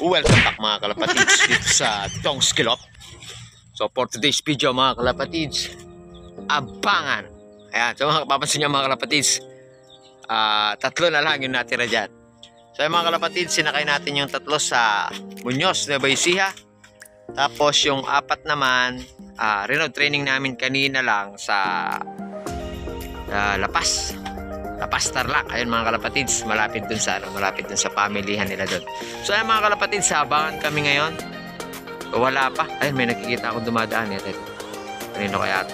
Welcome back mga kalapatids dito sa Dong Skilop. So for today's video mga kalapatids, abangan. Ayan, so mga kapapansin nyo mga kalapatids, tatlo na lang yung natira dyan. So yung mga kalapatids, sinakay natin yung tatlo sa Muñoz, Nueva Ecija. Tapos yung apat naman, reload training namin kanina lang sa Lapas Tarlac. Ayun mga kalapatids, malapit dun sa pamilihan nila dun. So ayun mga kalapatids, abangan kami ngayon. Wala pa. Ayun, may nakikita akong dumadaan. Kanino kaya ito?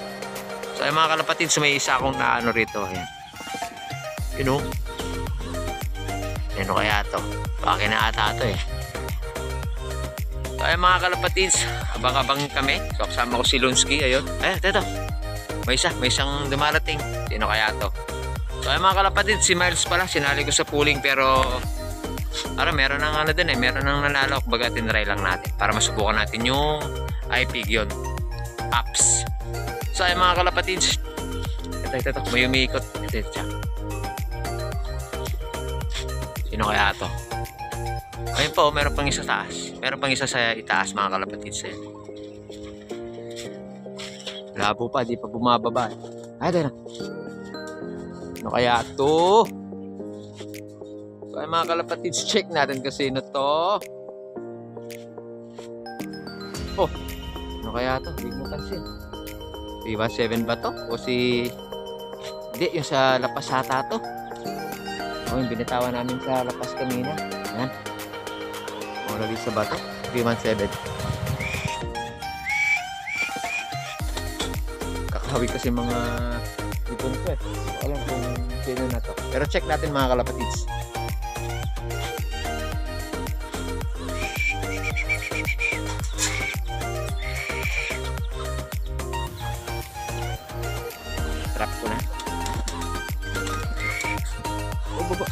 So ayun mga kalapatids, may isa akong naano rito. Ayan. Yun o. Kanino kaya ito? Baka na ata ito eh. So ayun mga kalapatids, abang-abang kami. So kasama ko si Lunsky. Ayun. Ayun, ito. May isang dumarating. Sino kaya ito? So ay mga kalapatid, si Miles pala, sinali ko sa pooling pero meron nang meron nang nanalo, baga tinry lang natin para masubukan natin yung iPig yun, apps. So ay mga kalapatid, ito, may umiikot, ito. Sino kaya ito? Ayun po, meron pang isa sa taas, meron pang isa sa itaas mga kalapatid. Labo pa, di pa bumababa. Ay, ito na. Ano kaya ito? So ay mga kalapatids, check natin kasi na to. Oh, ano kaya ito? Hindi mo pansin. 317 ba to? O si... Hindi, yung sa Lapas ata to. O yung binitawan namin sa Lapas kanina. Yan. O nalisa ba to? 317. Kakahawig kasi mga ipon ko eh. Alam kung sino na to. Pero check natin mga kalapatids. Trap ko na. Oh, baba.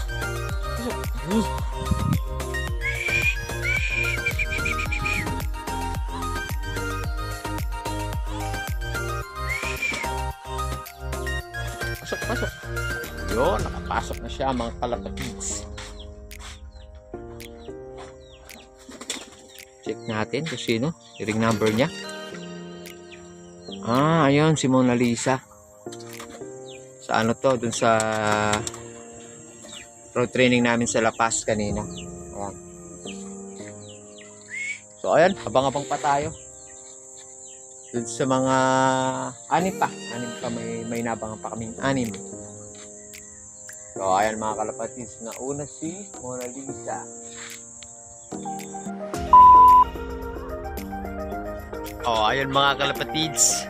Pasok. Yun, nakapasok na siya mga kalapatids. Check natin kung sino. Yung number niya. Ayun, si Mona Lisa. Sa ano to, dun sa road training namin sa Lapas kanina. Ayan. So ayan, abang-abang pa tayo. Dun sa mga anim pa, may nabangan pa kaming anim. So ayan mga kalapatids, nauna si Mona Lisa. Oh, ayan mga kalapatids,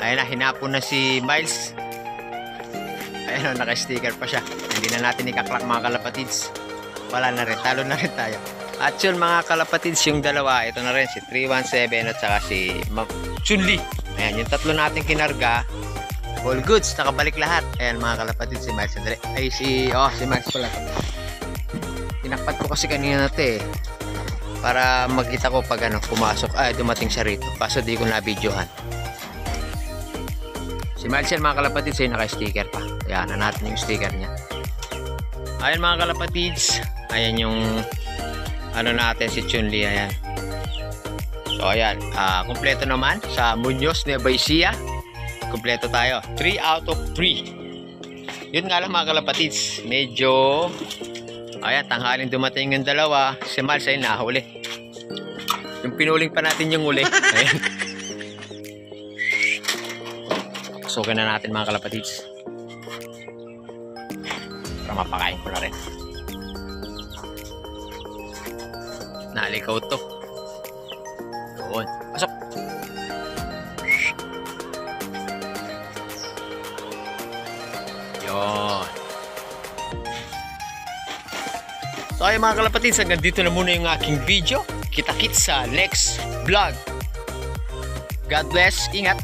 ayan na, hinapon na si Miles. Ayan, naka-sticker pa siya. Hindi na natin ikaklak mga kalapatids. Wala na rin, talo na rin tayo. At yun mga kalapatids, yung dalawa, ito na rin si 317 at saka si Chun-Li. Ayan, yung tatlo natin kinarga, all goods, nakabalik lahat. Ayan mga kalapatids, si Miles Andre. Ay si Miles pala. Tinakpat ko kasi kanina na ito eh, para makita ko pag pumasok, dumating siya rito. Kaso di ko na-videohan. Si Miles yan mga kalapatids, ay naka-sticker pa. Ayan na natin yung sticker niya. Ayan mga kalapatids, ayan yung natin si Chun-Li. Ayan. So ayan, kumpleto naman sa Muñoz, Nueva Ecija. Kumpleto tayo, 3 out of 3. Yun nga lang mga kalapatids, medyo ayan, tanghalin dumating yung dalawa. Si Miles ay nahuli. Yung pinuling pa natin yung uli. Ayan. Sukin na natin mga kalapatids para mapakain ko na rin. Nalikaw to. Doon. Pasok. Yun. So ay mga kalapatids, hanggang dito na muna yung aking video. Kita-kits sa next vlog. God bless. Ingat.